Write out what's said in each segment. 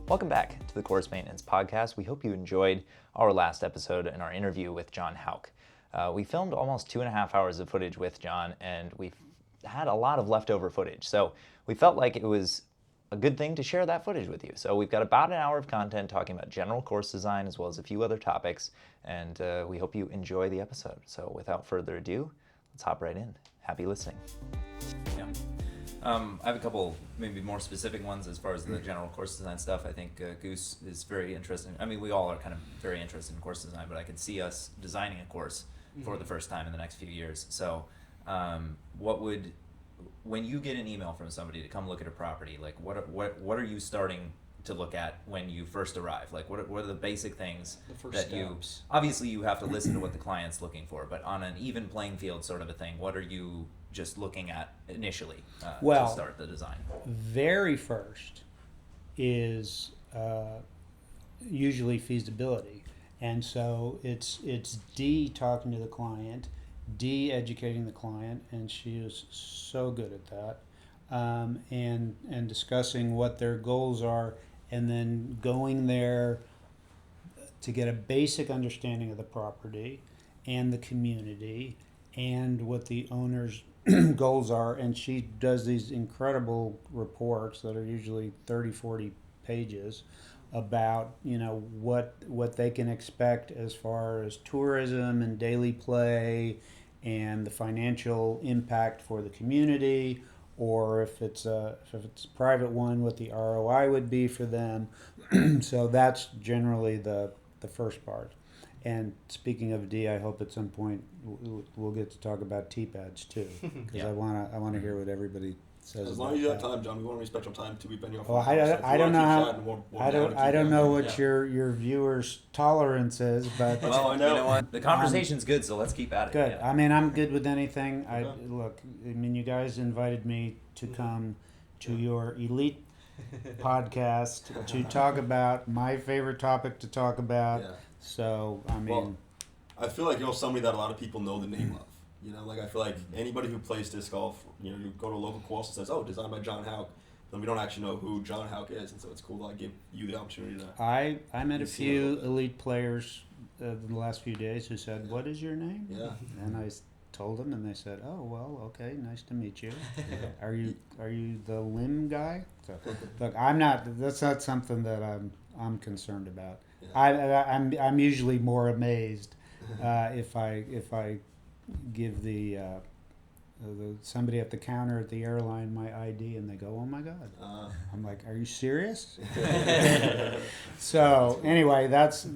Welcome back to the Course Maintenance Podcast. We hope you enjoyed our last episode and our interview with John Houck. We filmed almost 2.5 hours of footage with John, and we had a lot of leftover footage. So we felt like it was a good thing to share that footage with you. So we've got about an hour of content talking about general course design as well as a few other topics, and we hope you enjoy the episode. So without further ado, let's hop right in. Happy listening. Yeah. I have a couple maybe more specific ones as far as the general course design stuff. I think Goose is very interesting. I mean, we all are kind of very interested in course design, but I could see us designing a course for the first time in the next few years. So when you get an email from somebody to come look at a property, like what are you starting to look at when you first arrive? Like what are the basic things that steps. Obviously you have to listen to what the client's looking for, but on an even playing field sort of a thing, what are you just looking at initially to start the design? Very first is usually feasibility. And so it's D talking to the client, D educating the client, and she is so good at that, and discussing what their goals are, and then going there to get a basic understanding of the property and the community and what the owner's goals are. And she does these incredible reports that are usually 30, 40 pages about what they can expect as far as tourism and daily play and the financial impact for the community, or if it's a private one, what the ROI would be for them. So that's generally the first part. And speaking of D, I hope at some point we'll get to talk about T-pads too, because I want to hear what everybody says. As long as you have time, John, we want to respect your time to be bending off. Well, I don't know I don't know what your viewers' tolerance is, but well, you know what? The conversation's good, so let's keep at it. Good. Yeah. I mean, I'm good with anything. Okay. You guys invited me to come to your elite podcast to talk about my favorite topic to talk about. Yeah. So, I feel like you're somebody that a lot of people know the name of. I feel like anybody who plays disc golf, you go to a local course and says, "Oh, designed by John Houck," then we don't actually know who John Houck is, and so it's cool to give you the opportunity to. I met a few elite players in the last few days who said, "What is your name?" Yeah. And I told them, and they said, "Oh, well, okay, nice to meet you. Are you the limb guy?" So, look, that's not something that I'm concerned about. Yeah. I'm usually more amazed if I give the somebody at the counter at the airline my ID and they go, "Oh my God!" I'm like, "Are you serious?" So anyway, that's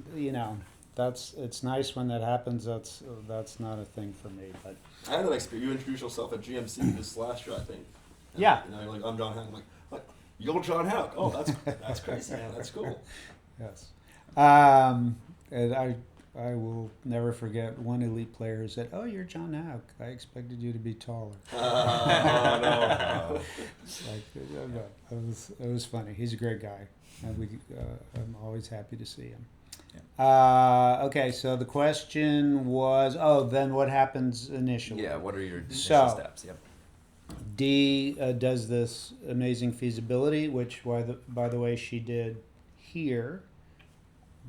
it's nice when that happens. That's not a thing for me, but I had that experience. You introduced yourself at GMC this last year, I think. And, yeah. You're like, "I'm John Houck." I'm like, "What? You're John Houck? Oh, that's crazy. Man. That's cool." Yes. And I will never forget one elite player who said, "Oh, you're John Houck. I expected you to be taller." No. It was funny. He's a great guy, and I'm always happy to see him. Yeah. Okay, so the question was, then what happens initially? Yeah, what are your initial steps? Yep. D does this amazing feasibility, which, by the way, she did here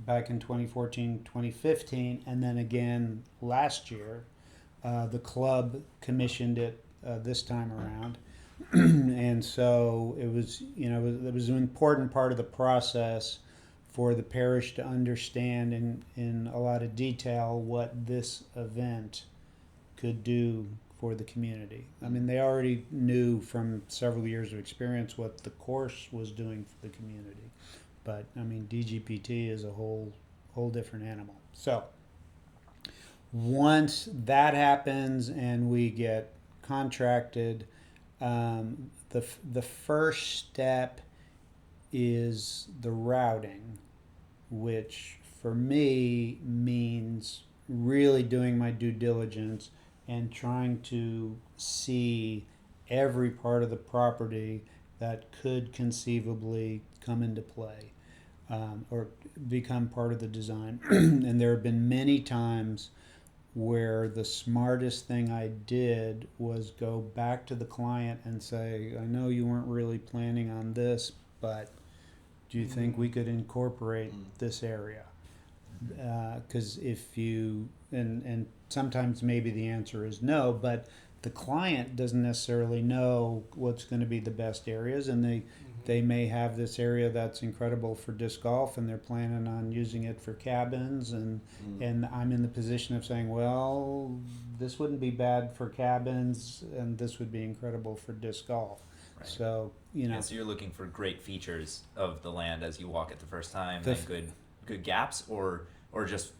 back in 2014, 2015, and then again last year. The club commissioned it this time around. And so it was an important part of the process for the parish to understand in a lot of detail what this event could do for the community. I mean, they already knew from several years of experience what the course was doing for the community. But, I mean, DGPT is a whole different animal. So once that happens and we get contracted, the first step is the routing, which for me means really doing my due diligence and trying to see every part of the property that could conceivably come into play or become part of the design. And there have been many times where the smartest thing I did was go back to the client and say, "I know you weren't really planning on this, but Do you think we could incorporate this area? Because if you, and sometimes maybe the answer is no, but the client doesn't necessarily know what's going to be the best areas, and they may have this area that's incredible for disc golf, and they're planning on using it for cabins, and I'm in the position of saying, well, this wouldn't be bad for cabins, and this would be incredible for disc golf. Right. So, you know. And so you're looking for great features of the land as you walk it the first time, and good gaps, or just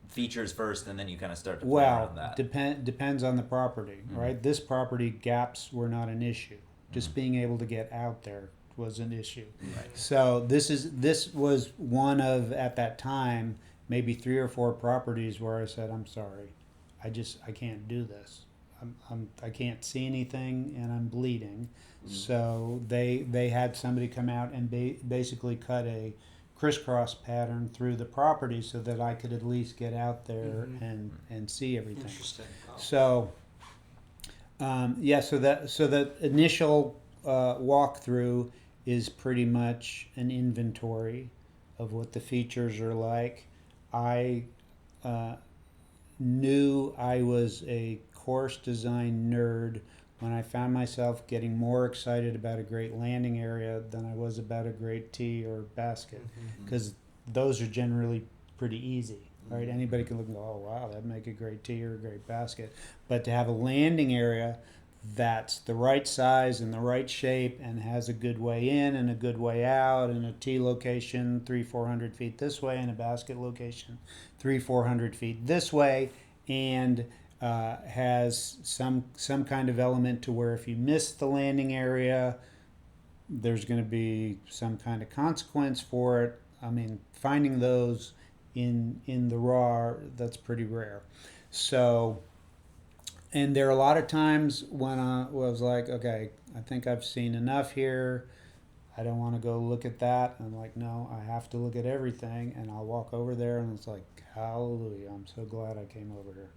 features first, and then you kind of start to play around that. Depends on the property, right? This property, gaps were not an issue. Just being able to get out there was an issue. Right. So this was one of, at that time, maybe 3 or 4 properties where I said, I'm sorry, I can't do this. I can't see anything, and I'm bleeding. So they had somebody come out and basically cut a crisscross pattern through the property so that I could at least get out there and see everything. Interesting. So so that initial walkthrough is pretty much an inventory of what the features are like. I knew I was a course design nerd when I found myself getting more excited about a great landing area than I was about a great tee or basket, because those are generally pretty easy, right? Anybody can look and go, oh wow, that'd make a great tee or a great basket. But to have a landing area that's the right size and the right shape and has a good way in and a good way out, and a tee location 300-400 feet this way, and a basket location 300-400 feet this way, and has some kind of element to where if you miss the landing area, there's going to be some kind of consequence for it. I mean, finding those in the raw, that's pretty rare. So, and there are a lot of times when I was like, okay, I think I've seen enough here. I don't want to go look at that. And I'm like, no, I have to look at everything. And I'll walk over there, and it's like, hallelujah, I'm so glad I came over here.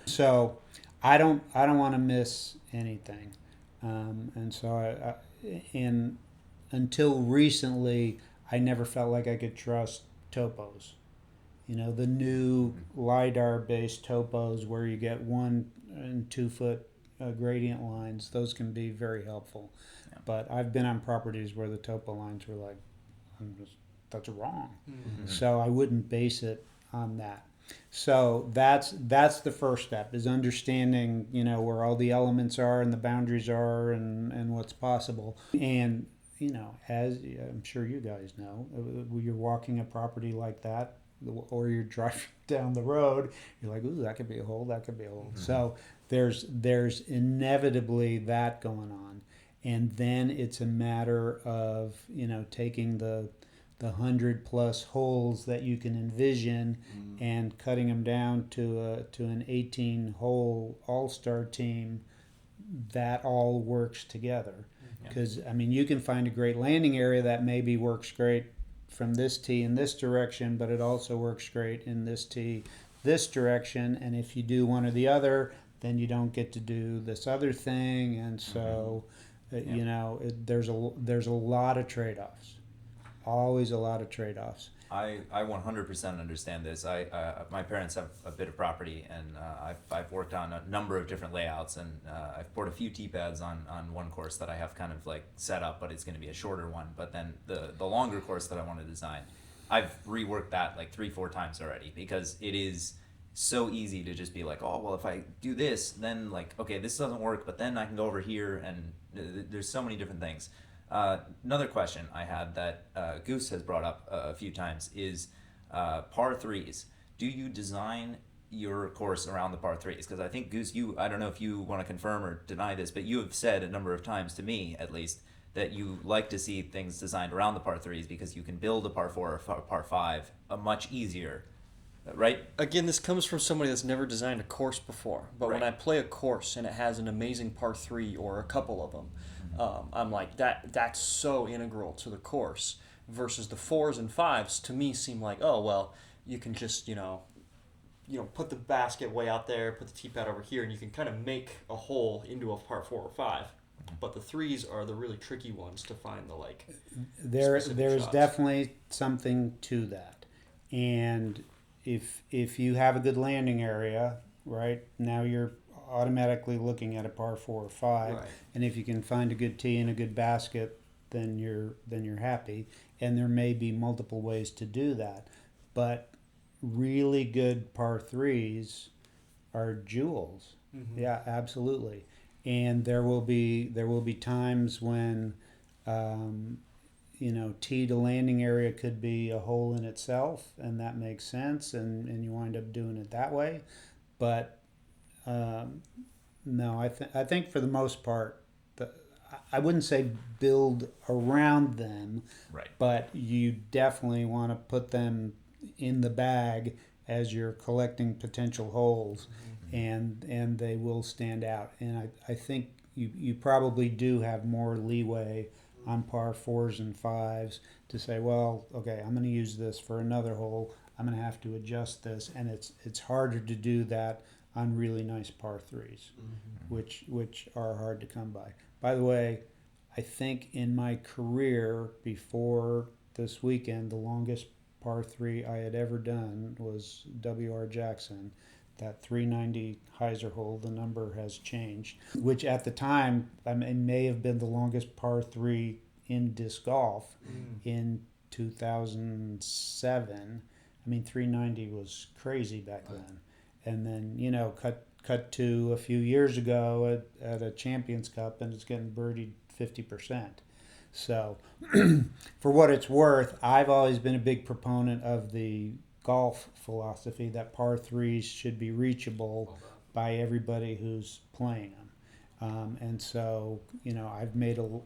So I don't want to miss anything, and so and until recently, I never felt like I could trust topos. You know, the new LiDAR-based topos where you get 1 and 2 foot gradient lines. Those can be very helpful, but I've been on properties where the topo lines were like, that's wrong. So I wouldn't base it on that. So that's the first step, is understanding, you know, where all the elements are and the boundaries are and what's possible. And, you know, as I'm sure you guys know, when you're walking a property like that, or you're driving down the road, you're like, ooh, that could be a hole, that could be a hole. So there's inevitably that going on. And then it's a matter of, you know, taking the 100+ holes that you can envision and cutting them down to an 18-hole all-star team that all works together. Because I mean, you can find a great landing area that maybe works great from this tee in this direction, but it also works great in this tee this direction. And if you do one or the other, then you don't get to do this other thing. And so, you know, there's a lot of trade-offs. Always a lot of trade-offs. I 100% understand this. My parents have a bit of property, and I've worked on a number of different layouts, and I've poured a few tee pads on one course that I have kind of like set up, but it's going to be a shorter one. But then the longer course that I want to design, I've reworked that like 3-4 times already, because it is so easy to just be like, oh, well, if I do this, then like, okay, this doesn't work, but then I can go over here, and there's so many different things. Another question I had that Goose has brought up a few times is par threes. Do you design your course around the par threes? Because I think, Goose, I don't know if you want to confirm or deny this, but you have said a number of times to me, at least, that you like to see things designed around the par threes because you can build a par 4 or par 5 much easier, right? Again, this comes from somebody that's never designed a course before. But when I play a course and it has an amazing par 3 or a couple of them, I'm like, that's so integral to the course, versus the 4s and 5s to me seem like, oh, well, you can just, you know, put the basket way out there, put the tee pad over here, and you can kind of make a hole into a par 4 or 5. But the threes are the really tricky ones to find the There's shots. definitely something to that, and if you have a good landing area, right now you're automatically looking at a par 4 or 5, Right. and if you can find a good tee and a good basket, then you're happy, and there may be multiple ways to do that, but really good par 3s are jewels. Mm-hmm. Yeah, absolutely. And there will be times when um, tee to landing area could be a hole in itself, and that makes sense, and you wind up doing it that way. But um, no, I think for the most part, I wouldn't say build around them, Right. but you definitely want to put them in the bag as you're collecting potential holes, and they will stand out. And I think you probably do have more leeway on par 4s and 5s to say, well, okay, I'm going to use this for another hole. I'm going to have to adjust this, and it's harder to do that on really nice par 3s, which are hard to come by. By the way, I think in my career before this weekend, the longest par 3 I had ever done was W.R. Jackson. That 390 hyzer hole, the number has changed, which at the time may have been the longest par 3 in disc golf in 2007. I mean, 390 was crazy back then. And then, cut to a few years ago at a Champions Cup, and it's getting birdied 50%. So, for what it's worth, I've always been a big proponent of the golf philosophy that par 3s should be reachable by everybody who's playing them. And so, I've made a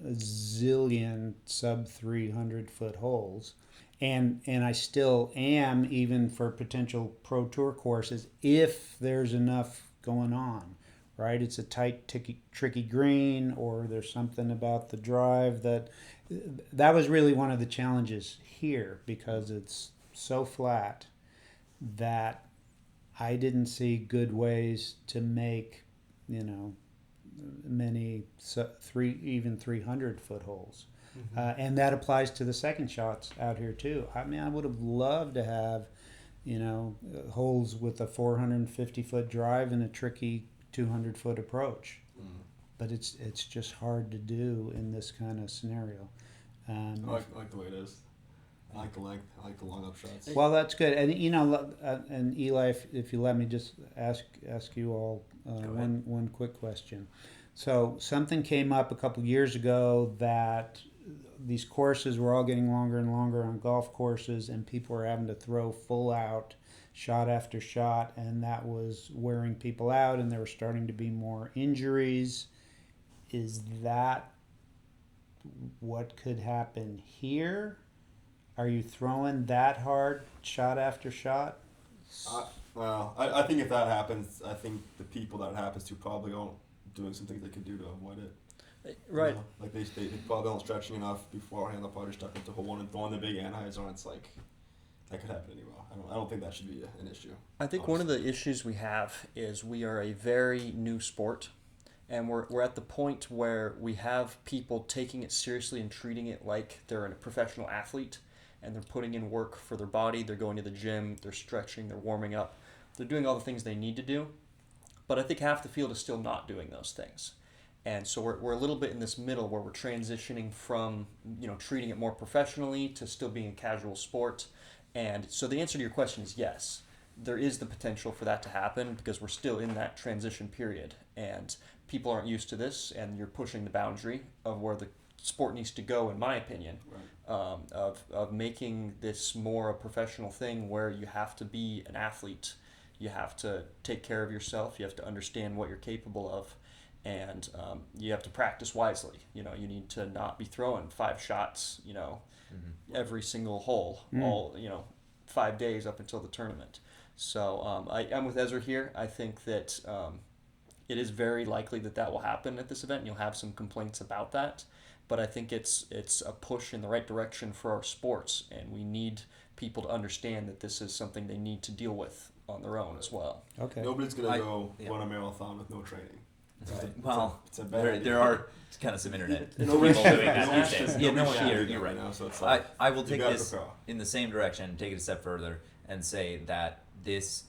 zillion sub 300-foot holes. And I still am, even for potential pro tour courses, if there's enough going on, right? It's a tight, tricky green, or there's something about the drive that was really one of the challenges here, because it's so flat that I didn't see good ways to make, many even 300-foot holes. And that applies to the second shots out here too. I mean, I would have loved to have, holes with a 450-foot drive and a tricky 200-foot approach, but it's just hard to do in this kind of scenario. I like the way it is. I like the length. I like the long up shots. Well, that's good. And and Eli, if you let me just ask you all one quick question. So something came up a couple years ago that these courses were all getting longer and longer on golf courses, and people were having to throw full out shot after shot, and that was wearing people out, and there were starting to be more injuries. Is that what could happen here? Are you throwing that hard shot after shot? I think if that happens, I think the people that it happens to probably aren't doing some things they could do to avoid it. Right. Like they probably aren't stretching enough beforehand. They'll probably stuck into hole one and throwing the big anhyzer on. It's like that could happen anywhere. I don't think that should be an issue. I think one of the issues we have is we are a very new sport, and we're at the point where we have people taking it seriously and treating it like they're a professional athlete, and they're putting in work for their body. They're going to the gym, they're stretching, they're warming up, they're doing all the things they need to do. But I think half the field is still not doing those things. And so we're a little bit in this middle where we're transitioning from, treating it more professionally to still being a casual sport. And so the answer to your question is yes. There is the potential for that to happen because we're still in that transition period. And people aren't used to this, and you're pushing the boundary of where the sport needs to go, in my opinion, Right. of making this more a professional thing where you have to be an athlete. You have to take care of yourself. You have to understand what you're capable of. And you have to practice wisely. You need to not be throwing 5 shots, every single hole, all 5 days up until the tournament. So I'm with Ezra here. I think that it is very likely that will happen at this event, and you'll have some complaints about that. But I think it's a push in the right direction for our sports, and we need people to understand that this is something they need to deal with on their own as well. Okay. Nobody's gonna go run a marathon with no training. Well, it's a bad there idea. are kind of some internet No people one's doing sharing that it. these days. Nobody's Yeah, no, sharing you're it right. now, so it's like, I will you take gotta this prepare. in the same direction, take it a step further, and say that this,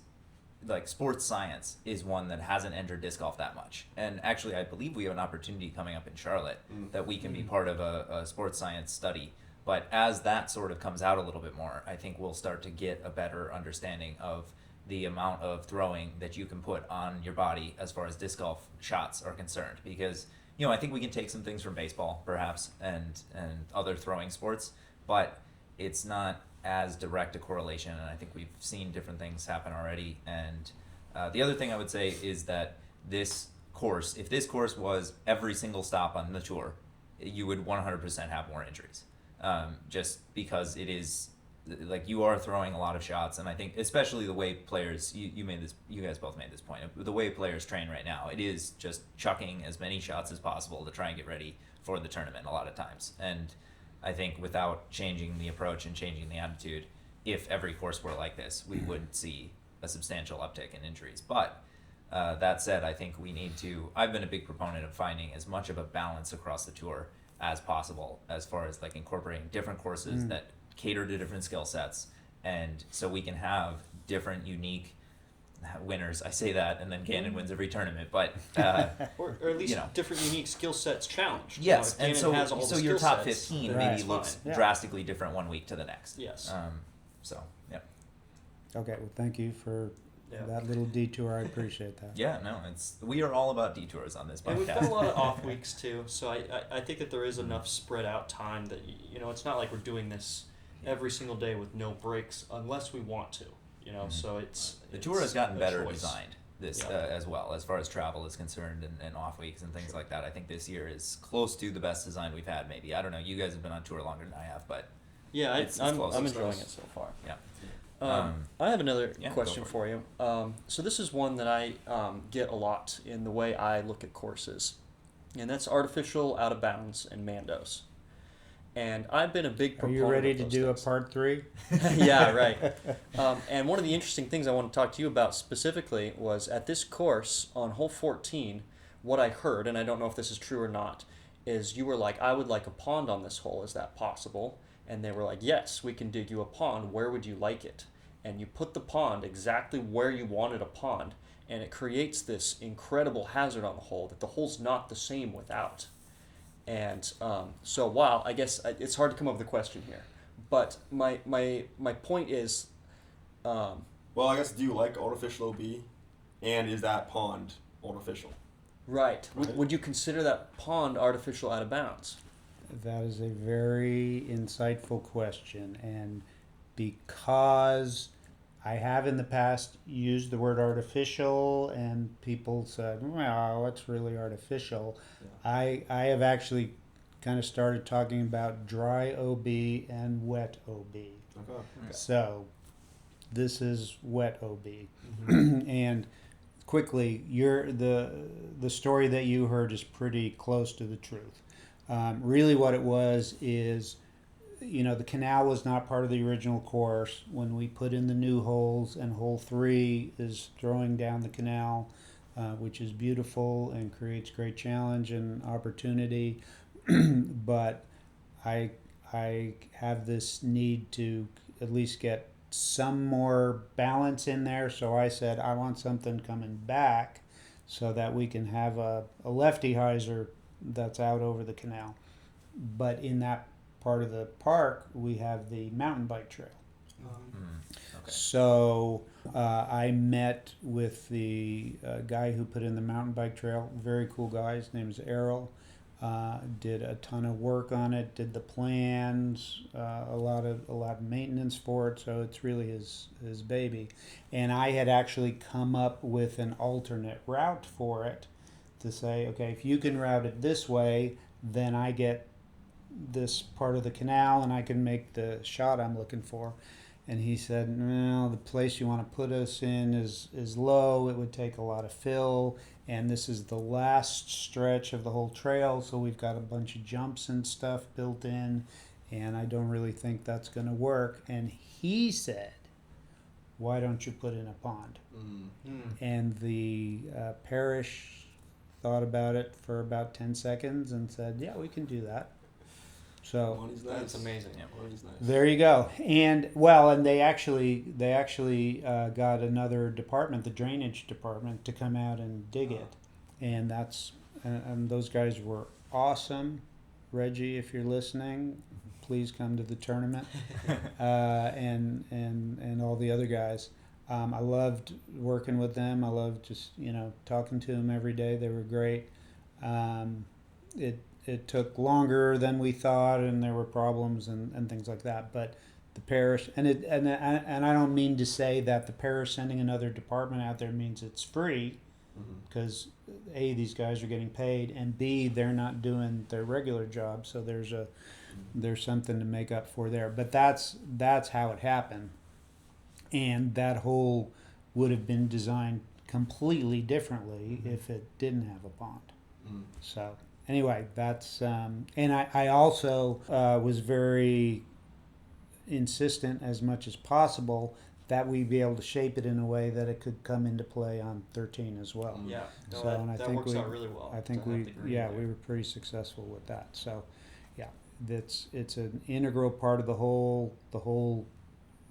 like, sports science is one that hasn't entered disc golf that much. And actually, I believe we have an opportunity coming up in Charlotte that we can be part of a sports science study. But as that sort of comes out a little bit more, I think we'll start to get a better understanding of the amount of throwing that you can put on your body as far as disc golf shots are concerned. Because, you know, I think we can take some things from baseball, perhaps, and other throwing sports, but it's not as direct a correlation, and I think we've seen different things happen already. And the other thing I would say is that this course, if this course was every single stop on the tour, you would 100% have more injuries. Just because it is, like, you are throwing a lot of shots, and I think especially the way players, you guys both made this point, the way players train right now, it is just chucking as many shots as possible to try and get ready for the tournament a lot of times. And I think without changing the approach and changing the attitude, if every course were like this, we would see a substantial uptick in injuries. But that said, I think we need to, I've been a big proponent of finding as much of a balance across the tour as possible, as far as, like, incorporating different courses that cater to different skill sets, and so we can have different unique winners. I say that, and then Gannon wins every tournament, but or at least you know. different unique skill sets challenged. Yes, You know, if and Gannon has all so the your skill top sets, 15 then Right. maybe it's looks fine. Yeah. drastically different one week to the next. Yes. So yeah. Okay, well, thank you for Yeah. that little detour. I appreciate that. Yeah, no, we are all about detours on this And we've got a podcast. lot of off weeks too, so I think that there is enough spread out time that you know it's not like we're doing this every single day with no breaks unless we want to, you know. So it's The tour has gotten a better choice. designed this Yeah. as well, as far as travel is concerned, and off weeks and things like that. I think this year is close to the best design we've had. Maybe, I don't know. You guys have been on tour longer than I have, but Yeah, It's I'm close. I'm It's enjoying close. it so far. yeah. I have another yeah, go question for it. for you. So this is one that I get a lot in the way I look at courses, and that's artificial, out of bounds, and Mandos. And I've been a big Are proponent you ready of to those do things. a part 3? Yeah, right. And one of the interesting things I want to talk to you about specifically was at this course on hole 14, what I heard, and I don't know if this is true or not, is you were like, I would like a pond on this hole. Is that possible? And they were like, yes, we can dig you a pond. Where would you like it? And you put the pond exactly where you wanted a pond, and it creates this incredible hazard on the hole that the hole's not the same without. And so while I guess it's hard to come up with a question here, but my point is, Well, I guess, do you like artificial OB? And is that pond artificial? right, Right. would you consider that pond artificial out of bounds? That is a very insightful question, and because I have in the past used the word artificial and people said, well, what's really artificial? I have actually kind of started talking about dry OB and wet OB. Okay. So this is wet OB. And quickly, the story that you heard is pretty close to the truth. Really what it was is, you know, the canal was not part of the original course. When we put in the new holes, and hole 3 is throwing down the canal, which is beautiful and creates great challenge and opportunity. But I have this need to at least get some more balance in there. So I said, I want something coming back so that we can have a lefty hyzer that's out over the canal. But in that part of the park, we have the mountain bike trail. Okay. So I met with the guy who put in the mountain bike trail. Very cool guy. His name is Errol. Did a ton of work on it. Did the plans. A lot of maintenance for it. So it's really his baby. And I had actually come up with an alternate route for it to say, okay, if you can route it this way, then I get this part of the canal and I can make the shot I'm looking for. And he said, well, the place you want to put us in is low. It would take a lot of fill. And this is the last stretch of the whole trail. So we've got a bunch of jumps and stuff built in. And I don't really think that's going to work. And he said, why don't you put in a pond? And the parish thought about it for about 10 seconds and said, yeah, we can do that. So Money's nice. That's amazing. Yeah. Money's nice. there you go. And they actually got another department, the drainage department, to come out and dig it. And and those guys were awesome. Reggie, if you're listening, please come to the tournament. And all the other guys. I loved working with them. I loved just talking to them every day. They were great. It took longer than we thought, and there were problems and things like that. But the parish, and I don't mean to say that the parish sending another department out there means it's free, because A, these guys are getting paid, and B, they're not doing their regular job, so there's something to make up for there. But that's how it happened, and that hole would have been designed completely differently if it didn't have a pond. So anyway, that's and I also was very insistent as much as possible that we be able to shape it in a way that it could come into play on 13 as well. Yeah, no, So, and I that think works out really well. I think to have the green there. we were pretty successful with that. So yeah, it's an integral part of the whole. The whole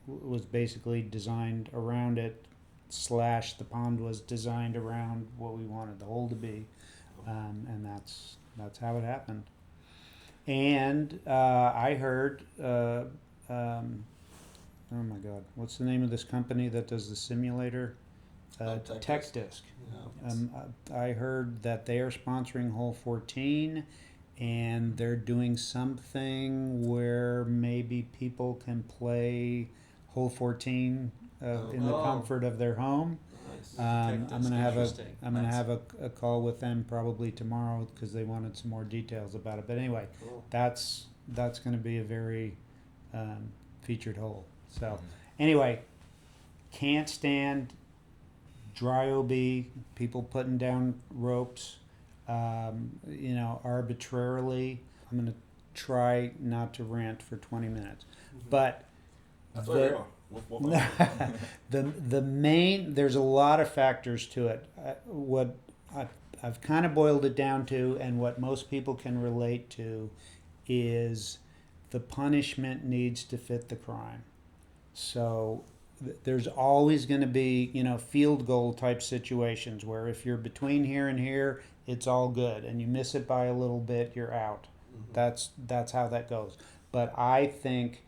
was basically designed around it. / the pond was designed around what we wanted the hole to be, and that's how it happened. And I heard, oh my God, what's the name of this company that does the simulator? Tech Disc. Yeah. I heard that they are sponsoring Hole 14, and they're doing something where maybe people can play Hole 14 in the comfort of their home. Nice. I'm That's gonna have interesting. a a call with them probably tomorrow because they wanted some more details about it. But anyway, Cool. that's going to be a very featured hole. So anyway, can't stand dry OB, people putting down ropes, arbitrarily. I'm gonna try not to rant for 20 minutes, but That's what we are. We'll the main, there's a lot of factors to it. What I've kind of boiled it down to, and what most people can relate to, is the punishment needs to fit the crime. So there's always going to be field goal type situations where if you're between here and here, it's all good, and you miss it by a little bit, you're out. That's how that goes. But I think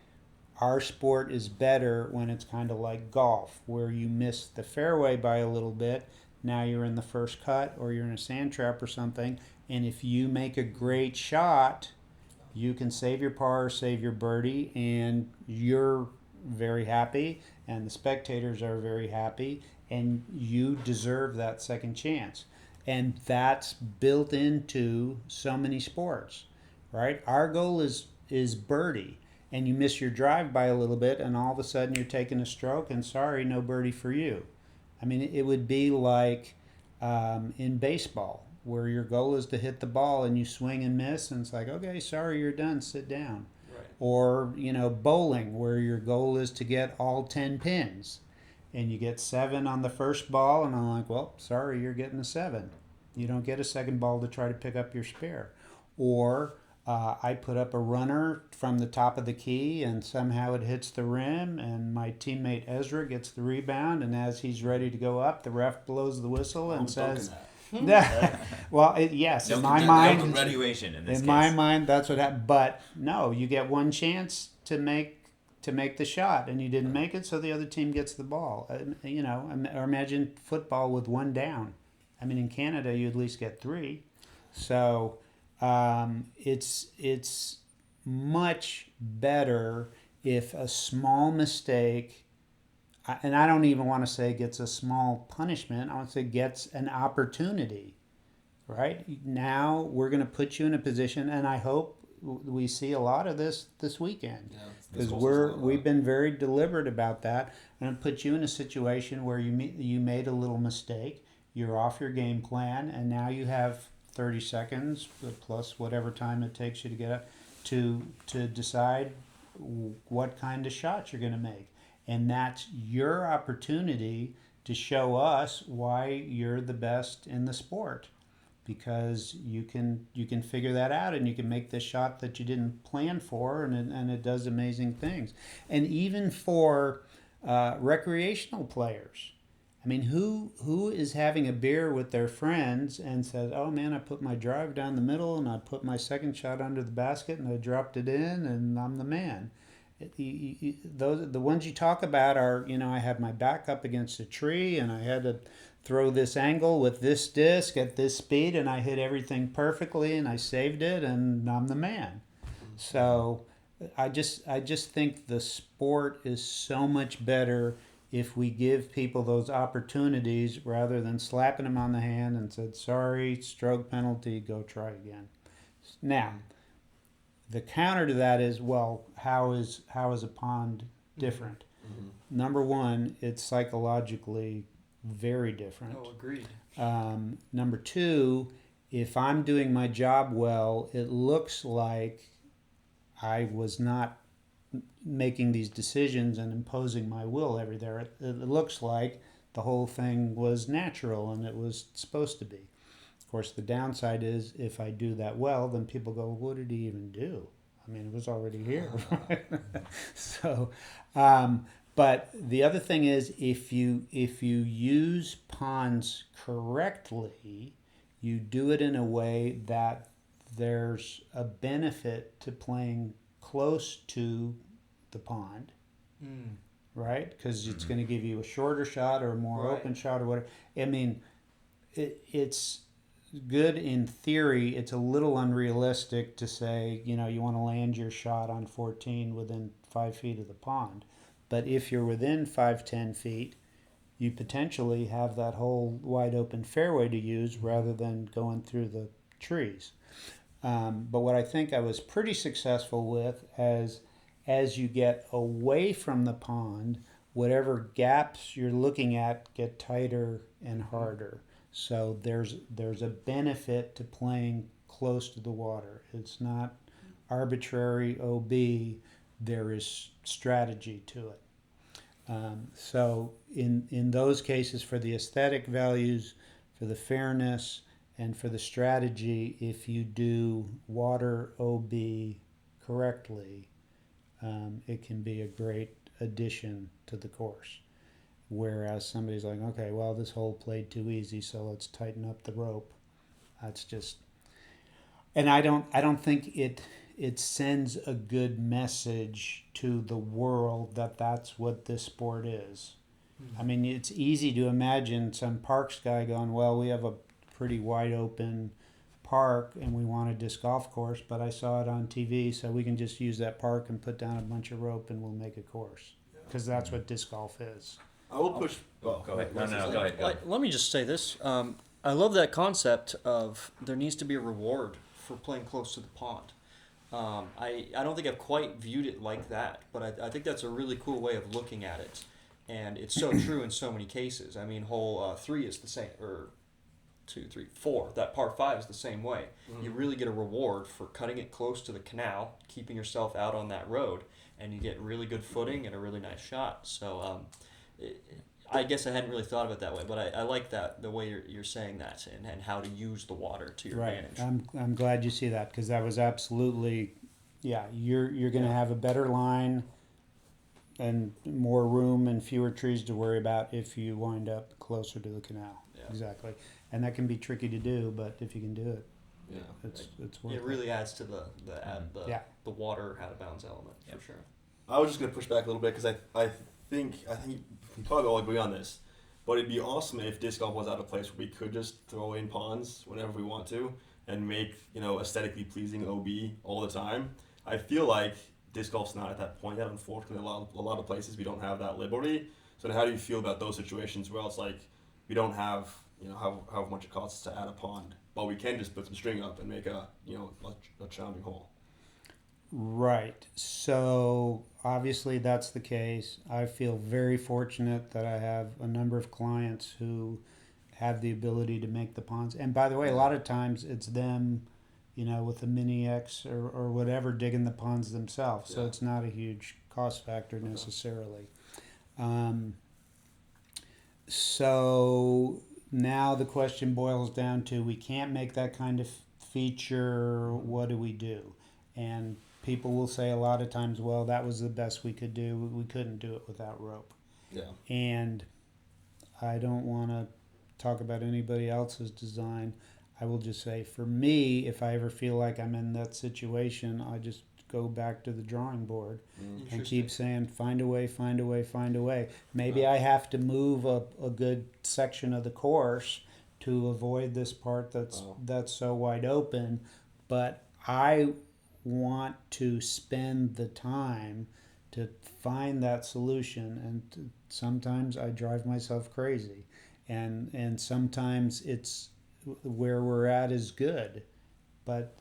our sport is better when it's kind of like golf, where you miss the fairway by a little bit. Now you're in the first cut, or you're in a sand trap or something, and if you make a great shot, you can save your par, save your birdie, and you're very happy, and the spectators are very happy, and you deserve that second chance. And that's built into so many sports, right? Our goal is birdie, and you miss your drive by a little bit, and all of a sudden you're taking a stroke, and sorry, no birdie for you. I mean, it would be like in baseball, where your goal is to hit the ball, and you swing and miss, and it's like, okay, sorry, you're done, sit down. Right. Or, bowling, where your goal is to get all 10 pins, and you get 7 on the first ball, and I'm like, well, sorry, you're getting a 7. You don't get a second ball to try to pick up your spare. Or I put up a runner from the top of the key, and somehow it hits the rim, and my teammate Ezra gets the rebound, and as he's ready to go up, the ref blows the whistle and says, well, yes, in my mind, in my mind, that's what happened. But no, you get one chance to make the shot, and you didn't make it, so the other team gets the ball. Or imagine football with one down. I mean, in Canada, you at least get 3. So it's much better if a small mistake, and I don't even want to say gets a small punishment, I want to say gets an opportunity, right? Now we're going to put you in a position, and I hope we see a lot of this weekend, because we've been very deliberate about that. I'm going to put you in a situation where you made a little mistake, you're off your game plan, and now you have 30 seconds plus whatever time it takes you to get up to decide what kind of shot you're going to make. And that's your opportunity to show us why you're the best in the sport. because you can figure that out, and you can make the shot that you didn't plan for, and it does amazing things. And even for recreational players, I mean, who is having a beer with their friends and says, "Oh man, I put my drive down the middle and I put my second shot under the basket and I dropped it in and I'm the man." Those the ones you talk about are, I had my back up against a tree and I had to throw this angle with this disc at this speed and I hit everything perfectly and I saved it and I'm the man. So I just think the sport is so much better if we give people those opportunities rather than slapping them on the hand and said, "Sorry, stroke penalty, go try again." Now, the counter to that is, well, how is a pond different? Mm-hmm. Number one, it's psychologically very different. Oh, agreed. Number two, if I'm doing my job well, it looks like I was not making these decisions and imposing my will every there. It looks like the whole thing was natural and it was supposed to be. Of course, the downside is if I do that well, then people go, "What did he even do? I mean, it was already here." So, but the other thing is, if you use ponds correctly, you do it in a way that there's a benefit to playing close to the pond, right? Because it's going to give you a shorter shot or a more open shot or whatever. I mean, it's good in theory. It's a little unrealistic to say, you want to land your shot on 14 within 5 feet of the pond. But if you're within 5-10 feet, you potentially have that whole wide open fairway to use rather than going through the trees. But what I think I was pretty successful with, as you get away from the pond, whatever gaps you're looking at get tighter and harder. So there's a benefit to playing close to the water. It's not arbitrary OB. There is strategy to it. So in those cases, for the aesthetic values, for the fairness, and for the strategy, if you do water OB correctly, it can be a great addition to the course. Whereas somebody's like, "Okay, well, this hole played too easy, so let's tighten up the rope." That's just, and I don't think it sends a good message to the world that that's what this sport is. Mm-hmm. I mean, it's easy to imagine some parks guy going, "Well, we have a pretty wide open park and we want a disc golf course, but I saw it on TV, so we can just use that park and put down a bunch of rope and we'll make a course." Because that's what disc golf is. I will push. Go ahead. No, go ahead. Let me just say this. I love that concept of there needs to be a reward for playing close to the pond. I don't think I've quite viewed it like that, but I think that's a really cool way of looking at it. And it's so true in so many cases. I mean, hole 3 is the same, or 2, 3, 4. That par 5 is the same way. Mm-hmm. You really get a reward for cutting it close to the canal, keeping yourself out on that road, and you get really good footing and a really nice shot. So I guess I hadn't really thought of it that way, but I like that, the way you're saying that, and how to use the water to your advantage. I'm glad you see that, because that was absolutely, you're going to have a better line and more room and fewer trees to worry about if you wind up closer to the canal. Yeah. Exactly. And that can be tricky to do, but if you can do it, it's worth it. It really adds to the water out of bounds element, for sure. I was just going to push back a little bit, because I think we probably all agree on this, but it'd be awesome if disc golf was at a place where we could just throw in ponds whenever we want to and make, aesthetically pleasing OB all the time. I feel like disc golf's not at that point yet. Unfortunately, a lot of places we don't have that liberty. So how do you feel about those situations where it's like we don't have, how much it costs to add a pond, but we can just put some string up and make a challenging hole? Right. So obviously that's the case. I feel very fortunate that I have a number of clients who have the ability to make the ponds. And by the way, a lot of times it's them, with a Mini X or whatever, digging the ponds themselves. So it's not a huge cost factor necessarily. So now the question boils down to, we can't make that kind of feature. What do we do? And people will say a lot of times, well, that was the best we could do. We couldn't do it without rope. Yeah. And I don't want to talk about anybody else's design. I will just say, for me, if I ever feel like I'm in that situation, I just go back to the drawing board and keep saying, find a way, find a way, find a way. Maybe I have to move a good section of the course to avoid this part that's so wide open, but I want to spend the time to find that solution, and sometimes I drive myself crazy, and sometimes it's where we're at is good, but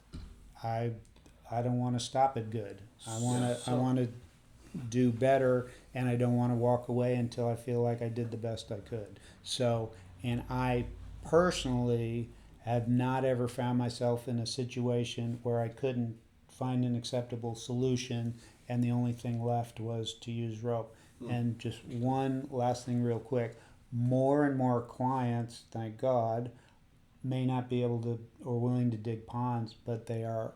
I don't want to stop at good. I want to do better, and I don't want to walk away until I feel like I did the best I could. So, and I personally have not ever found myself in a situation where I couldn't find an acceptable solution and the only thing left was to use rope. And just one last thing real quick, more and more clients, thank God, may not be able to or willing to dig ponds, but they are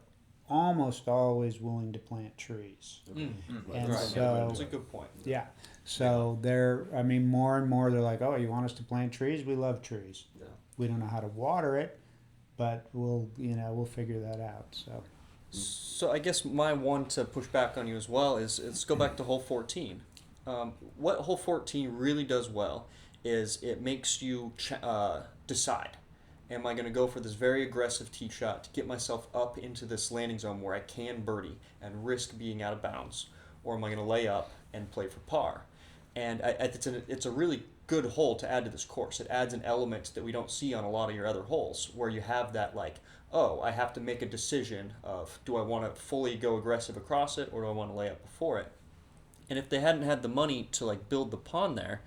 almost always willing to plant trees. And Right. so That's a good point. yeah, so more and more they're like, oh, you want us to plant trees? We love trees. Yeah. We don't know how to water it, but we'll figure that out. So I guess my one to push back on you as well is, let's go back to hole 14. What hole 14 really does well is it makes you decide. Am I going to go for this very aggressive tee shot to get myself up into this landing zone where I can birdie and risk being out of bounds? Or am I going to lay up and play for par? And it's a really good hole to add to this course. It adds an element that we don't see on a lot of your other holes, where you have that like, oh, I have to make a decision of, do I want to fully go aggressive across it or do I want to lay up before it? And if they hadn't had the money to like build the pond there,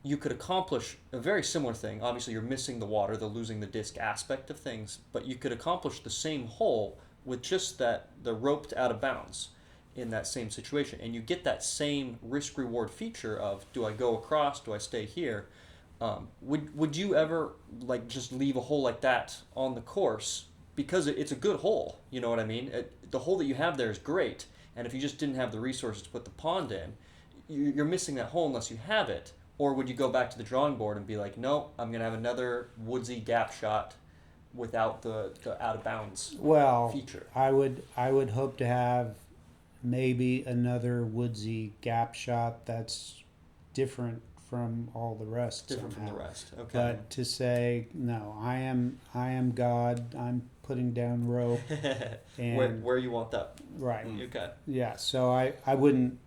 you could accomplish a very similar thing. Obviously, you're missing the water, the losing the disc aspect of things, but you could accomplish the same hole with just the roped out of bounds in that same situation. And you get that same risk-reward feature of, do I go across, do I stay here? Would you ever like just leave a hole like that on the course? Because it's a good hole, you know what I mean? The hole that you have there is great, and if you just didn't have the resources to put the pond in, you're missing that hole unless you have it. Or would you go back to the drawing board and be like, no, I'm going to have another woodsy gap shot without the out of bounds feature? I would hope to have maybe another woodsy gap shot that's different from all the rest. Different somehow. from the rest. Okay. But to say, no, I am God, I'm putting down rope. And where you want that. right. Okay. Yeah, so I wouldn't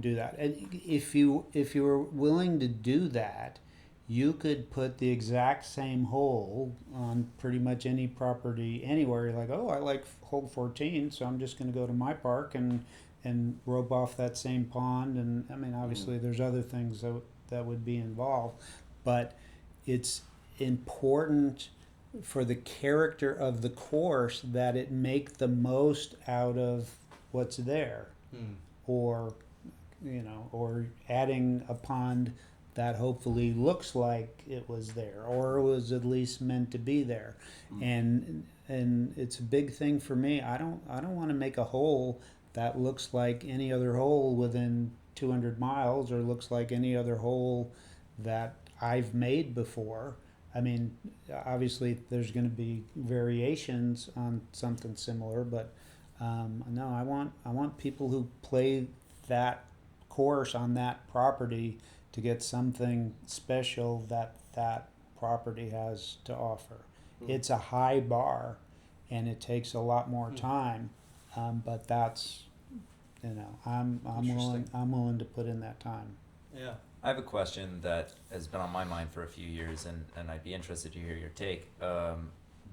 do that. And if you were willing to do that, you could put the exact same hole on pretty much any property anywhere. You're like, oh, I like hole 14, so I'm just going to go to my park and rope off that same pond. And I mean, obviously, there's other things that would be involved, but it's important for the character of the course that it make the most out of what's there, or adding a pond that hopefully looks like it was there or was at least meant to be there. And it's a big thing for me. I don't want to make a hole that looks like any other hole within 200 miles or looks like any other hole that I've made before. I mean, obviously there's going to be variations on something similar, but no, I want people who play that course on that property to get something special that property has to offer. It's a high bar, and it takes a lot more time, but that's, I'm willing to put in that time. Yeah. I have a question that has been on my mind for a few years, and I'd be interested to hear your take.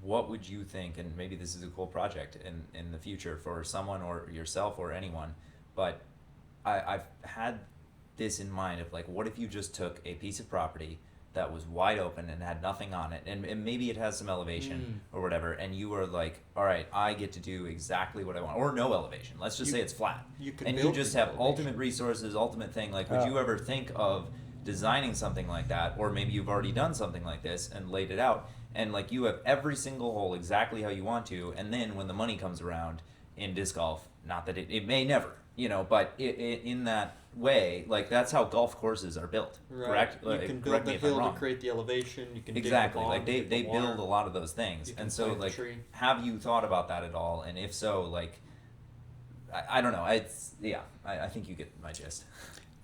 What would you think, and maybe this is a cool project in the future for someone or yourself or anyone, but I've had this in mind of like, what if you just took a piece of property that was wide open and had nothing on it, and maybe it has some elevation or whatever, and you were like, all right, I get to do exactly what I want, or no elevation. Let's just say it's flat, and you just have ultimate resources, ultimate thing. Like, would you ever think of designing something like that, or maybe you've already done something like this and laid it out, and like you have every single hole exactly how you want to, and then when the money comes around in disc golf, not that it may never, but in that way, like that's how golf courses are built, correct? You can build the hill to create the elevation. You can exactly dig the like they build a lot of those things, and so like have you thought about that at all? And if so, like I don't know, I think you get my gist.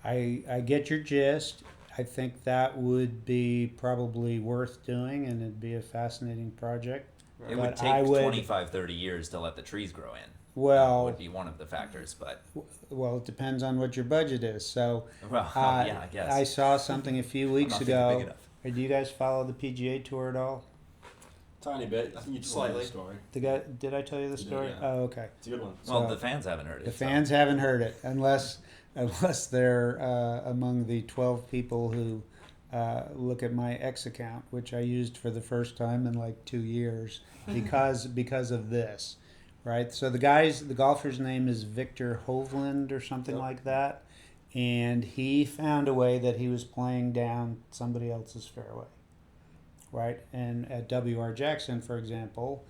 I get your gist. I think that would be probably worth doing, and it'd be a fascinating project. It would take 25, 30 years to let the trees grow in. Well, would be one of the factors, but well, it depends on what your budget is. So, I guess I saw something a few weeks ago. Big enough. Do you guys follow the PGA Tour at all? Tiny bit. I think you told me the story. Did I tell you the story? Yeah. Oh, okay. It's a good one. Well, the fans haven't heard it. The fans haven't heard it unless they're among the 12 people who look at my X account, which I used for the first time in like 2 years because of this, right? So the golfer's name is Victor Hovland or something like that, and he found a way that he was playing down somebody else's fairway, right? And at W.R. Jackson, for example,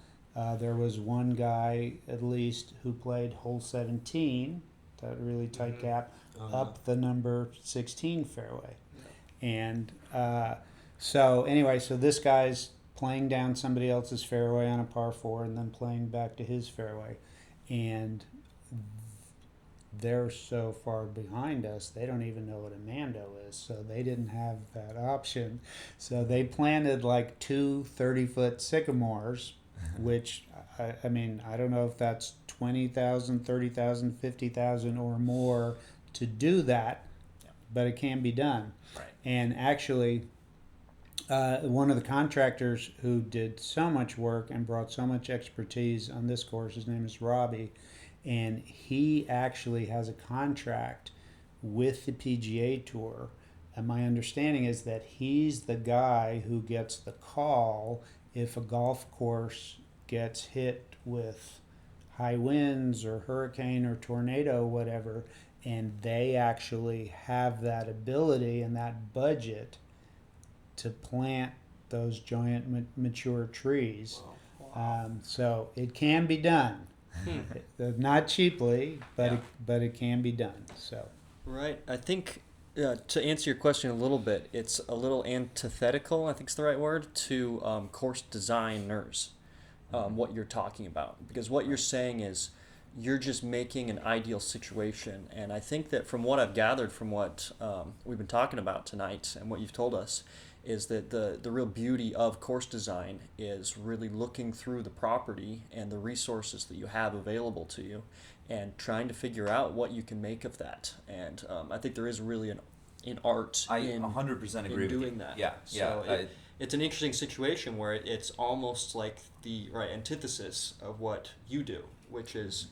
there was one guy at least who played hole 17, that really tight gap, up the number 16 fairway. And so this guy's playing down somebody else's fairway on a par 4 and then playing back to his fairway. And they're so far behind us, they don't even know what a Mando is. So they didn't have that option. So they planted like 2 30-foot sycamores, which, I mean, I don't know if that's 20,000, 30,000, 50,000 or more to do that, but it can be done. Right. And actually, one of the contractors who did so much work and brought so much expertise on this course, his name is Robbie, and he actually has a contract with the PGA Tour. And my understanding is that he's the guy who gets the call if a golf course gets hit with high winds or hurricane or tornado, whatever, and they actually have that ability and that budget to plant those giant mature trees. Wow. So it can be done. Not cheaply, but it can be done. So right. I think to answer your question a little bit, it's a little antithetical, I think is the right word, to course designers, what you're talking about. Because what you're saying is you're just making an ideal situation. And I think that from what I've gathered from what we've been talking about tonight and what you've told us, is that the real beauty of course design is really looking through the property and the resources that you have available to you and trying to figure out what you can make of that. And I think there is really an art in 100% agree in with doing you. that. Yeah, So it's an interesting situation where it's almost like the antithesis of what you do, which is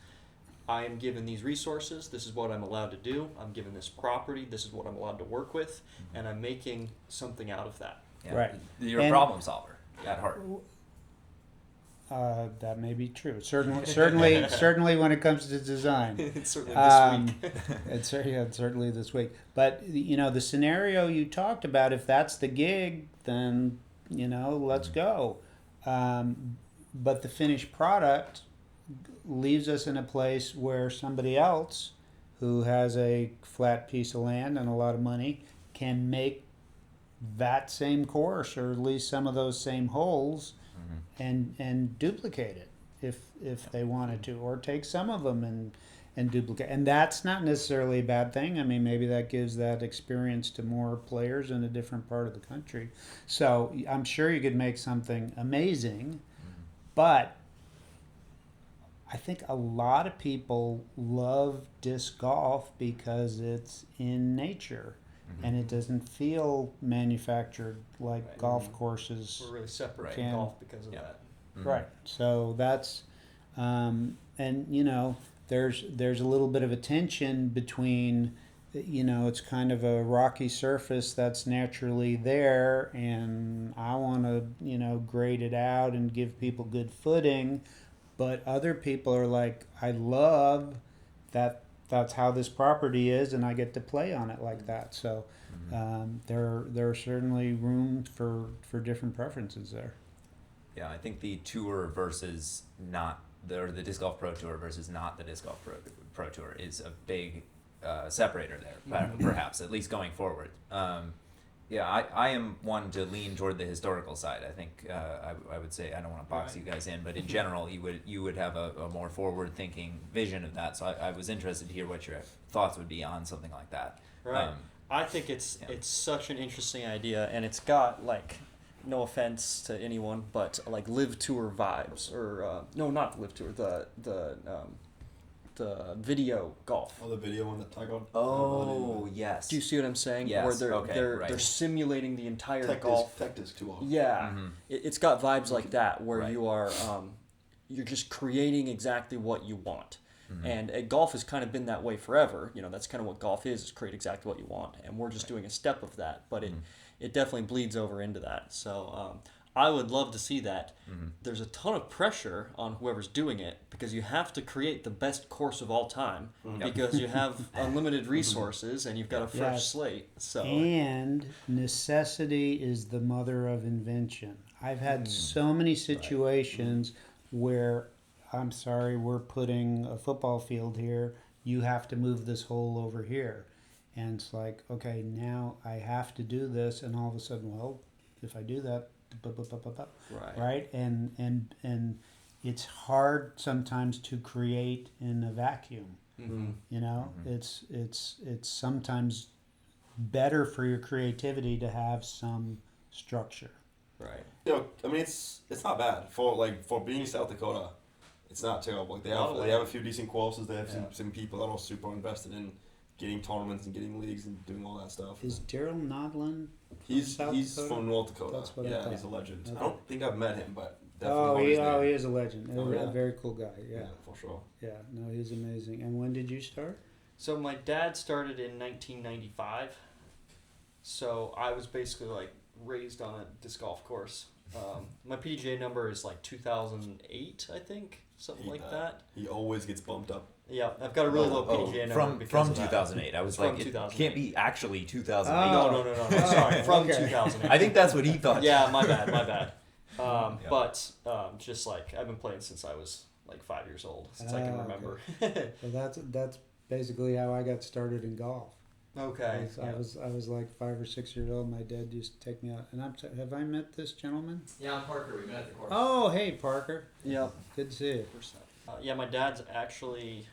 I am given these resources, this is what I'm allowed to do, I'm given this property, this is what I'm allowed to work with, and I'm making something out of that. Yeah. Right. You're a problem solver at heart. that may be true. Certainly when it comes to design. It's certainly this week. It's certainly this week. But the scenario you talked about, if that's the gig, then let's go. But the finished product leaves us in a place where somebody else who has a flat piece of land and a lot of money can make that same course or at least some of those same holes and duplicate it if they wanted to, or take some of them and duplicate. And that's not necessarily a bad thing. I mean, maybe that gives that experience to more players in a different part of the country. So I'm sure you could make something amazing, but I think a lot of people love disc golf because it's in nature and it doesn't feel manufactured like golf courses. We're really separate from golf because of that. Right. So that's, and there's a little bit of a tension between, it's kind of a rocky surface that's naturally there, and I want to, grade it out and give people good footing. But other people are like, I love that that's how this property is, and I get to play on it like that. So there are certainly room for different preferences there. Yeah, I think the tour versus not or the disc golf pro tour versus not the disc golf pro tour is a big separator there, perhaps at least going forward. Yeah, I am one to lean toward the historical side. I think I would say, I don't want to box you guys in, but in general, you would have a more forward-thinking vision of that. So I was interested to hear what your thoughts would be on something like that. Right. I think it's such an interesting idea, and it's got like, no offense to anyone, but like Live Tour vibes, or no, not Live Tour, the video golf. Oh, the video one that Tiger. Oh, yes. Do you see what I'm saying? Yes. Where Right. they're simulating the entire Tech golf. disc too often. Yeah, Mm-hmm. it's got vibes like that where Right. you are, you're just creating exactly what you want. Mm-hmm. And golf has kind of been that way forever. You know, that's kind of what golf is create exactly what you want. And we're just doing a step of that, but it definitely bleeds over into that. So I would love to see that. There's a ton of pressure on whoever's doing it because you have to create the best course of all time because you have unlimited resources and you've got a fresh Yes. slate. So And necessity is the mother of invention. I've had so many situations where, I'm sorry, we're putting a football field here. You have to move this hole over here. And it's like, okay, now I have to do this. And all of a sudden, well, if I do that, right? And it's hard sometimes to create in a vacuum. You know, it's sometimes better for your creativity to have some structure. right. You know, I mean, it's not bad for being South Dakota. It's not terrible. Like, they have a few decent courses. They have some people that are super invested in getting tournaments and getting leagues and doing all that stuff. Is Daryl Nodlin? He's South Dakota? from North Dakota. That's what I yeah, thought. he's a legend. Okay. I don't think I've met him, but Oh, definitely know his name. he is a legend. Oh, yeah. A very cool guy. Yeah. for sure. Yeah. No, he's amazing. And when did you start? So my dad started in 1995. So I was basically like raised on a disc golf course. My PDGA number is like 2008, I think, something He, like that. He always gets bumped up. Yeah, I've got a really low PDGA number from of that. 2008. I was From like, it 2008. can't be actually 2008. No. Sorry, from Okay. 2008. I think that's what he thought. Yeah, my bad. Yeah. But just like I've been playing since I was like 5 years old, since I can Okay. remember. Well, that's basically how I got started in golf. Okay. I was like 5 or 6 years old. My dad used to take me out. And have I met this gentleman? Yeah, I'm Parker. We met at the course. Oh, hey Parker. Yep. Good to see you. Yeah, my dad's actually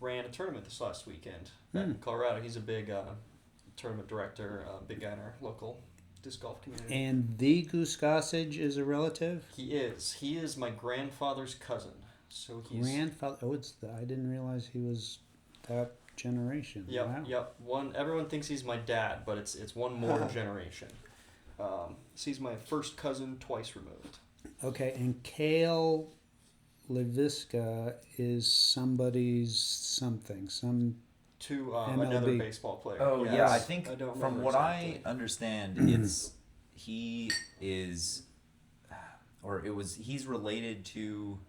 ran a tournament this last weekend in Colorado. He's a big tournament director, big guy in our local disc golf community. And the Goose Gossage is a relative. He is my grandfather's cousin. So he's Grandfather. Oh, I didn't realize he was that generation. Wow. Yep. Everyone thinks he's my dad, but it's one more generation. So he's my first cousin, twice removed. Okay, and Kale Leviska is somebody's something. To MLB. another baseball player. Oh Yes. yeah, I think I don't from remember what exactly. I understand, he's related to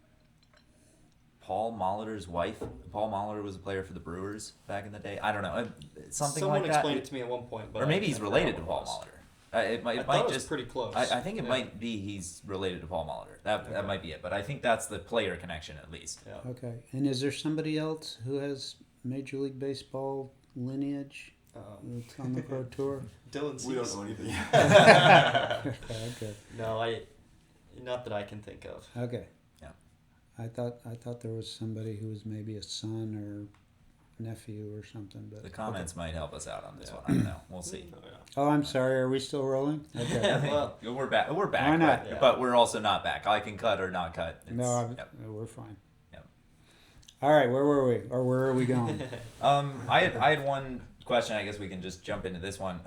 Paul Molitor's wife. Paul Molitor was a player for the Brewers back in the day. I don't know, something Someone like that. explained it to me at one point, but Or maybe I he's can't related to remember Paul what it was. Molitor. It might thought it was just pretty close. I think it Yeah. might be he's related to Paul Molitor. That might be it. But I think that's the player connection at least. Yeah. Okay, and is there somebody else who has Major League Baseball lineage that's on the pro tour? Dylan We don't Cease. know anything. Okay. No, not that I can think of. Okay. Yeah. I thought there was somebody who was maybe a son or nephew or something. But The comments might help us out on this one. I don't know. We'll see. Oh, yeah. Oh, I'm sorry. Are we still rolling? Okay. Well, We're back. We're back. Why not? But we're also not back. I can cut or not cut. Yep. We're fine. Yep. All right. Where were we, or where are we going? I had one question. I guess we can just jump into this one.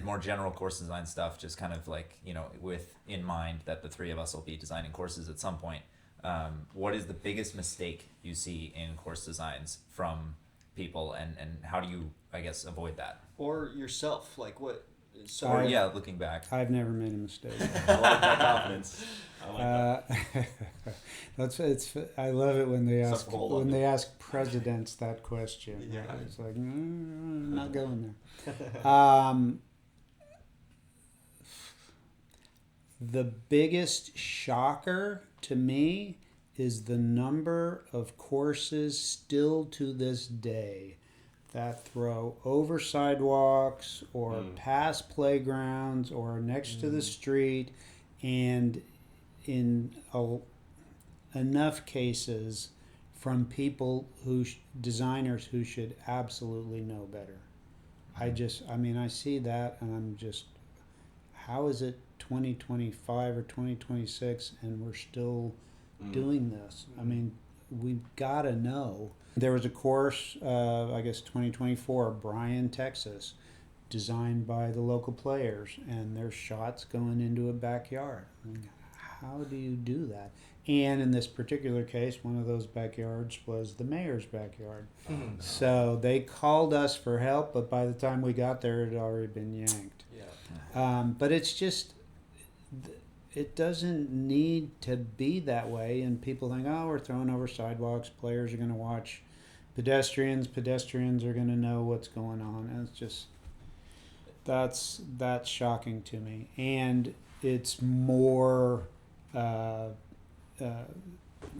More general course design stuff. Just kind of like, with in mind that the three of us will be designing courses at some point. What is the biggest mistake you see in course designs from people, and how do you, I guess, avoid that? or yourself, like what So Or yeah, looking back. I've never made a mistake. I like that confidence. I like that. I love it when they Except ask for the whole London. presidents that question. Yeah. It's like not going there. The biggest shocker to me is the number of courses still to this day that throw over sidewalks or past playgrounds or next to the street, and in enough cases from people designers who should absolutely know better. I see that and I'm just, how is it 2025 or 2026 and we're still doing this? I mean, we've got to know. There was a course, I guess 2024, Bryan, Texas, designed by the local players, and there's shots going into a backyard. I mean, how do you do that? And in this particular case, one of those backyards was the mayor's backyard. So they called us for help, but by the time we got there, it had already been yanked. But it's just, it doesn't need to be that way. And people think, oh, we're throwing over sidewalks. Players are going to watch pedestrians. Pedestrians are going to know what's going on. And it's just, that's shocking to me. And it's more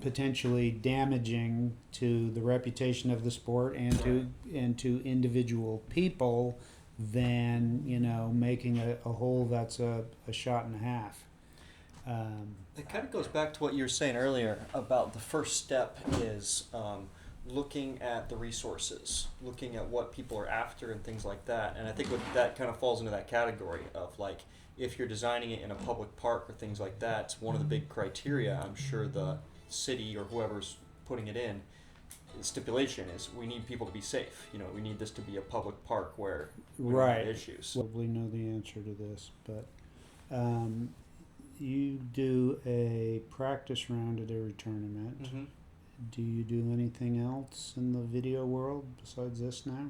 potentially damaging to the reputation of the sport and to individual people than making a hole that's a shot and a half. It kind of goes back to what you were saying earlier about the first step is looking at the resources, looking at what people are after and things like that. And I think that kind of falls into that category of like, if you're designing it in a public park or things like that, it's one of the big criteria. I'm sure the city or whoever's putting it in, the stipulation is we need people to be safe. We need this to be a public park where we don't have issues. Probably know the answer to this, but you do a practice round at every tournament. Mm-hmm. Do you do anything else in the video world besides this now?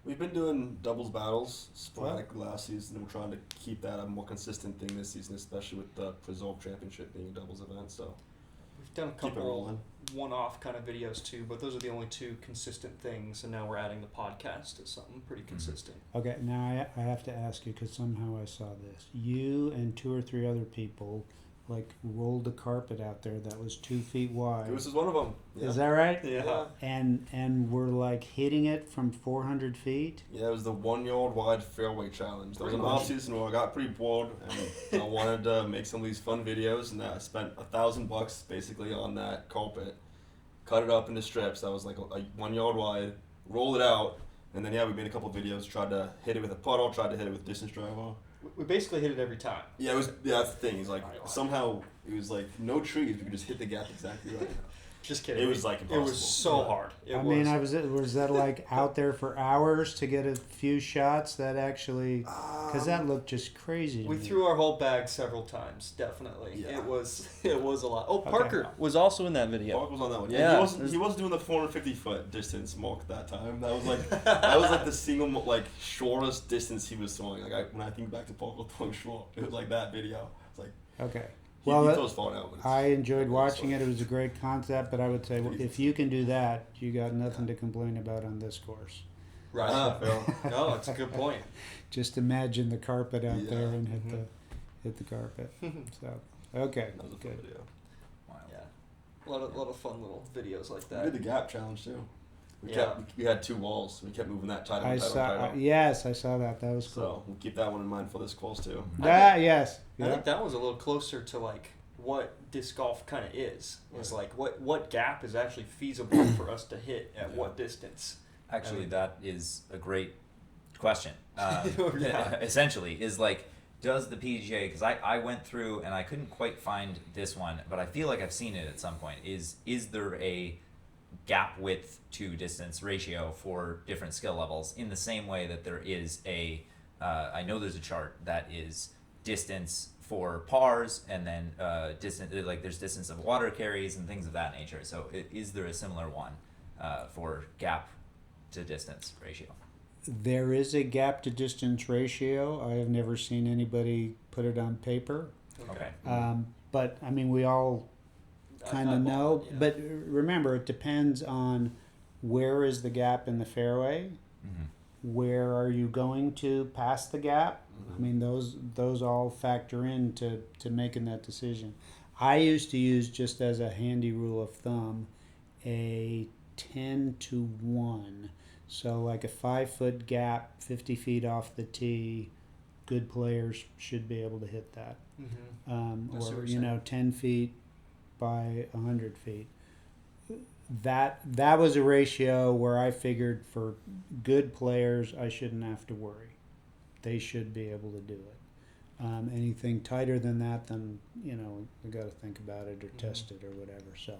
We've been doing doubles battles sporadically last season, and we're trying to keep that a more consistent thing this season, especially with the Presolve Championship being a doubles event. So we've done a couple one-off kind of videos too, but those are the only two consistent things, and now we're adding the podcast as something pretty consistent. Okay, now I have to ask you, because somehow I saw this. You and 2 or 3 other people rolled a carpet out there that was 2 feet wide. Goose is one of them. Yeah. Is that right? Yeah. And we're hitting it from 400 feet? Yeah, it was the 1 yard wide fairway challenge. There was an off season where I got pretty bored and I wanted to make some of these fun videos, and I spent $1,000 basically on that carpet, cut it up into strips that was like a 1 yard wide, rolled it out, and then we made a couple of videos, tried to hit it with a puddle, tried to hit it with a distance driver. We basically hit it every time. Yeah, that's the thing. It's somehow it was no trees. We could just hit the gap exactly right. Just kidding. It was impossible. It was so hard. Was that out there for hours to get a few shots that actually, because that looked just crazy to we me. threw our whole bag several times, definitely. Yeah. It was a lot. Oh, Parker was also in that video. Parker was on that one. Yeah. He wasn't doing the 450-foot distance mark that time. That was the single shortest distance he was throwing. When I think back to Parker throwing short, it was like that video. It's like okay. He throws far out. I enjoyed watching it. It was a great concept, but I would say if you can do that, you got nothing to complain about on this course. Right. No, that's a good point. Just imagine the carpet out there and hit the carpet. So okay, That was a good. fun video. Wow. Yeah, a lot of fun little videos like We that. did the gap challenge too. We had 2 walls. We kept moving that title. Yes, I saw that. That was cool. So we'll keep that one in mind for this course too. Yes. I think that one's a little closer to what disc golf kind of is. It's what gap is actually feasible for us to hit at what distance. Actually, that is a great question. Yeah. Essentially, is does the PGA, because I went through and I couldn't quite find this one, but I feel like I've seen it at some point, is there a gap width to distance ratio for different skill levels in the same way that there is I know there's a chart that is distance for pars and then distance, there's distance of water carries and things of that nature. So is there a similar one for gap to distance ratio? There is a gap to distance ratio. I have never seen anybody put it on paper. Okay. But I mean, we all kind of know. Yeah. But remember, it depends on where is the gap in the fairway. Where are you going to pass the gap? I mean, those all factor into making that decision. I used to use, just as a handy rule of thumb, a 10-1. So like a 5-foot gap, 50 feet off the tee, good players should be able to hit that. I see what Or, you're you know, saying. 10 feet by 100 feet. That was a ratio where I figured for good players, I shouldn't have to worry. They should be able to do it. Anything tighter than that, then you know we got to think about it or test it or whatever. So,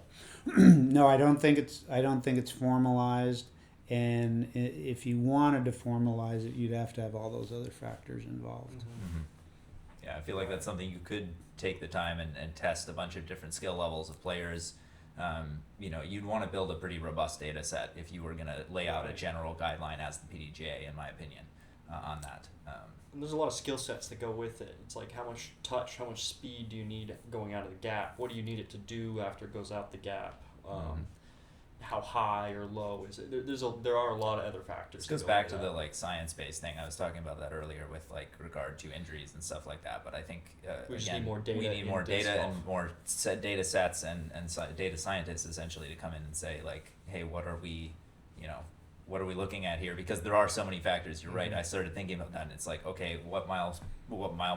no, I don't think it's formalized. And if you wanted to formalize it, you'd have to have all those other factors involved. Yeah, I feel like that's something you could take the time and test a bunch of different skill levels of players. You know, you'd want to build a pretty robust data set if you were going to lay out a general guideline as the PDGA, in my opinion, on that. And there's a lot of skill sets that go with it. It's like how much touch, how much speed do you need going out of the gap? What do you need it to do after it goes out the gap? How high or low is it? There are a lot of other factors. This goes back to the like science-based thing. I was talking about that earlier with like regard to injuries and stuff like that. But I think We just again, need more data we need in more disc data golf. and more data sets and data scientists essentially to come in and say like, hey, what are we looking at here? Because there are so many factors. You're right. I started thinking about that, and it's like, okay, what mile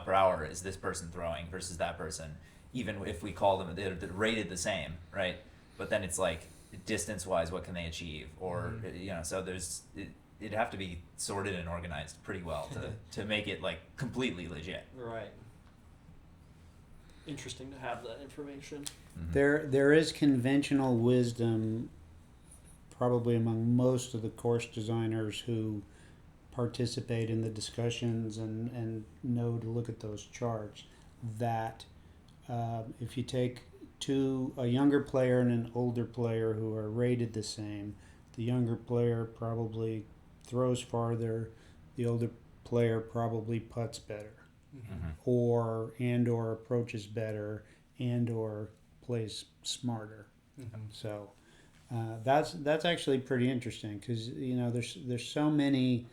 per hour is this person throwing versus that person? Even if we call them, they're rated the same, right? But then it's like, distance-wise, what can they achieve? Or you know, so it'd have to be sorted and organized pretty well to make it like completely legit. Right. Interesting to have that information. There is conventional wisdom, probably among most of the course designers who participate in the discussions and know to look at those charts, that if you take a younger player and an older player who are rated the same, the younger player probably throws farther, the older player probably putts better, or approaches better, or plays smarter. So that's actually pretty interesting, because you know there's so many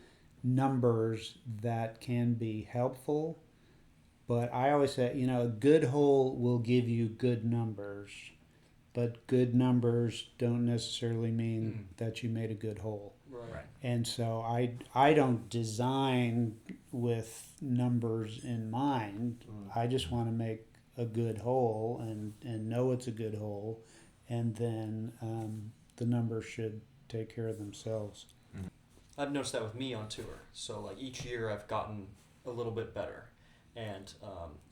numbers that can be helpful. But I always say, you know, a good hole will give you good numbers, but good numbers don't necessarily mean that you made a good hole. Right. And so I don't design with numbers in mind. I just want to make a good hole and know it's a good hole, and then the numbers should take care of themselves. I've noticed that with me on tour. So like each year I've gotten a little bit better. And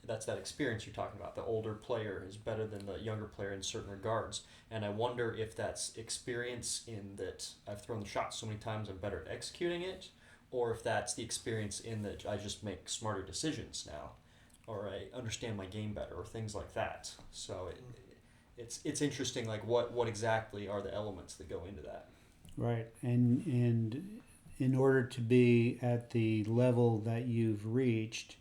that's that experience you're talking about. The older player is better than the younger player in certain regards. And I wonder if that's experience in that I've thrown the shot so many times I'm better at executing it, or if that's the experience in that I just make smarter decisions now, or I understand my game better, or things like that. So it's interesting, like what exactly are the elements that go into that. Right. And in order to be at the level that you've reached,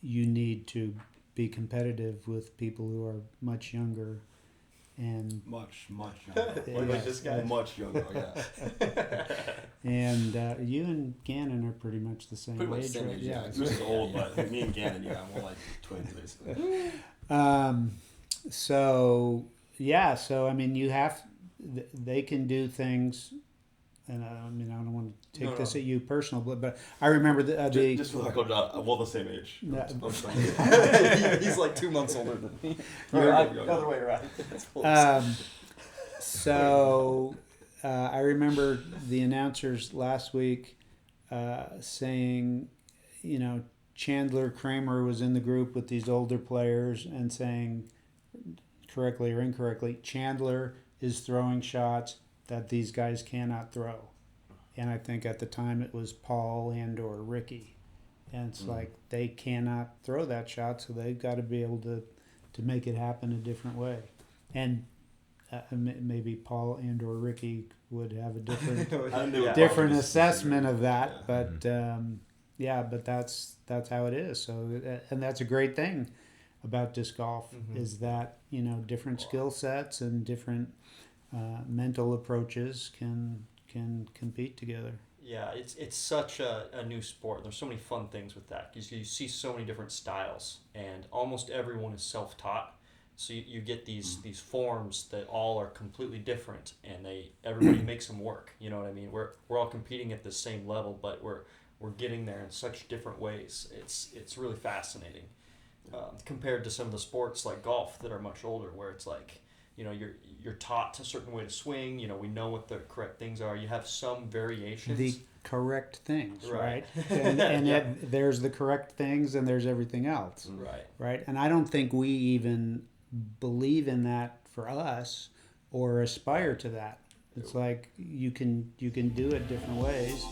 you need to be competitive with people who are much younger and Much younger. Like this guy. Much younger, yeah. and you and Gannon are pretty much the same Pretty much age, same right? age, yeah. Goose is old, but me and Gannon, yeah, we're like twins, basically. So I mean, they can do things, and I mean, I don't want to take this at you personal, but I remember Just for the record, we're the same age. I'm sorry. He's like 2 months older than me. You're The other way around. I remember the announcers last week saying, you know, Chandler Kramer was in the group with these older players and saying, correctly or incorrectly, Chandler is throwing shots that these guys cannot throw. And I think at the time it was Paul and or Ricky. And it's like they cannot throw that shot, so they've got to be able to make it happen a different way. And maybe Paul and or Ricky would have a different I knew it different probably assessment of that, Yeah. but but that's how it is. So and that's a great thing about disc golf is that different skill sets and different mental approaches can compete together. Yeah, it's such a new sport. There's so many fun things with that because you see so many different styles, and almost everyone is self-taught. So you get these forms that all are completely different, and everybody makes them work. You know what I mean? We're all competing at the same level, but we're getting there in such different ways. It's really fascinating compared to some of the sports like golf that are much older, where it's like you're taught a certain way to swing. We know what the correct things are. You have some variations. The correct things, Right. and Yeah. yet there's the correct things and there's everything else, Right. and I don't think we even believe in that for us or aspire to that. It's like you can do it different ways.